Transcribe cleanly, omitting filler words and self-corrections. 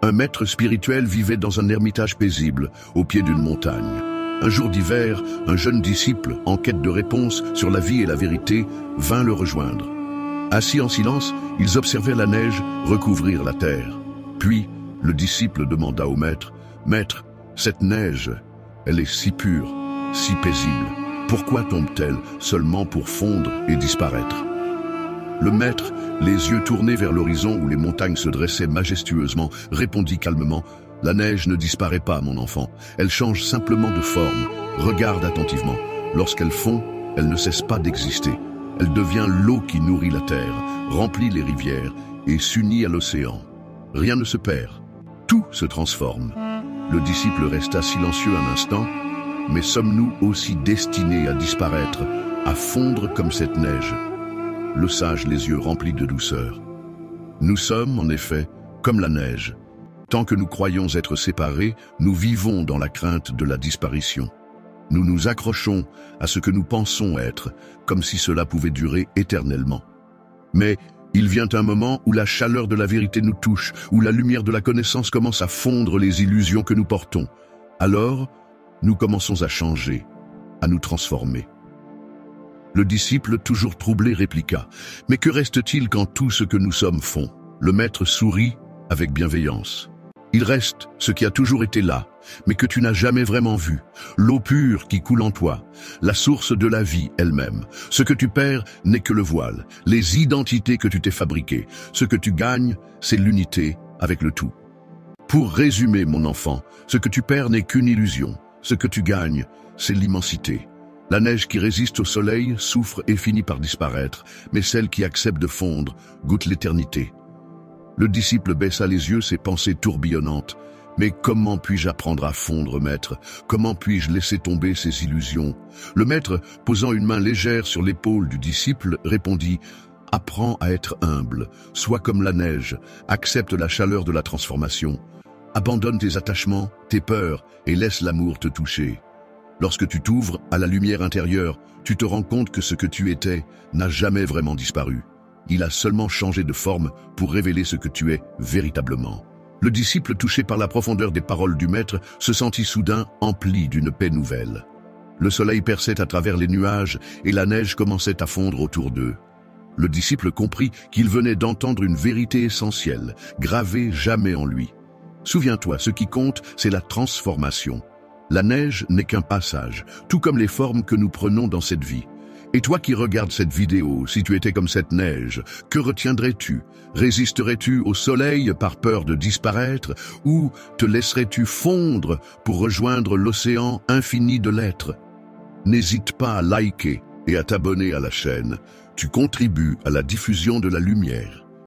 Un maître spirituel vivait dans un ermitage paisible, au pied d'une montagne. Un jour d'hiver, un jeune disciple, en quête de réponses sur la vie et la vérité, vint le rejoindre. Assis en silence, ils observaient la neige recouvrir la terre. Puis, le disciple demanda au maître, « Maître, cette neige, elle est si pure, si paisible. Pourquoi tombe-t-elle seulement pour fondre et disparaître ?» Le maître, les yeux tournés vers l'horizon où les montagnes se dressaient majestueusement, répondit calmement, « La neige ne disparaît pas, mon enfant. Elle change simplement de forme. Regarde attentivement. Lorsqu'elle fond, elle ne cesse pas d'exister. Elle devient l'eau qui nourrit la terre, remplit les rivières et s'unit à l'océan. Rien ne se perd. Tout se transforme. » Le disciple resta silencieux un instant, mais sommes-nous aussi destinés à disparaître, à fondre comme cette neige? Le sage, les yeux remplis de douceur. Nous sommes, en effet, comme la neige. Tant que nous croyons être séparés, nous vivons dans la crainte de la disparition. Nous nous accrochons à ce que nous pensons être, comme si cela pouvait durer éternellement. Mais il vient un moment où la chaleur de la vérité nous touche, où la lumière de la connaissance commence à fondre les illusions que nous portons. Alors, nous commençons à changer, à nous transformer. Le disciple, toujours troublé, répliqua, « Mais que reste-t-il quand tout ce que nous sommes fond ?» Le maître sourit avec bienveillance. « Il reste ce qui a toujours été là, mais que tu n'as jamais vraiment vu, l'eau pure qui coule en toi, la source de la vie elle-même. Ce que tu perds n'est que le voile, les identités que tu t'es fabriquées. Ce que tu gagnes, c'est l'unité avec le tout. Pour résumer, mon enfant, ce que tu perds n'est qu'une illusion. Ce que tu gagnes, c'est l'immensité. La neige qui résiste au soleil souffre et finit par disparaître, mais celle qui accepte de fondre goûte l'éternité. » Le disciple baissa les yeux, ses pensées tourbillonnantes. « Mais comment puis-je apprendre à fondre, maître? Comment puis-je laisser tomber ces illusions ?» Le maître, posant une main légère sur l'épaule du disciple, répondit « Apprends à être humble, sois comme la neige, accepte la chaleur de la transformation. Abandonne tes attachements, tes peurs et laisse l'amour te toucher. Lorsque tu t'ouvres à la lumière intérieure, tu te rends compte que ce que tu étais n'a jamais vraiment disparu. Il a seulement changé de forme pour révéler ce que tu es véritablement. » Le disciple, touché par la profondeur des paroles du maître, se sentit soudain empli d'une paix nouvelle. Le soleil perçait à travers les nuages et la neige commençait à fondre autour d'eux. Le disciple comprit qu'il venait d'entendre une vérité essentielle, gravée jamais en lui. Souviens-toi, ce qui compte, c'est la transformation. La neige n'est qu'un passage, tout comme les formes que nous prenons dans cette vie. Et toi qui regardes cette vidéo, si tu étais comme cette neige, que retiendrais-tu? Résisterais-tu au soleil par peur de disparaître, ou te laisserais-tu fondre pour rejoindre l'océan infini de l'être? N'hésite pas à liker et à t'abonner à la chaîne. Tu contribues à la diffusion de la lumière.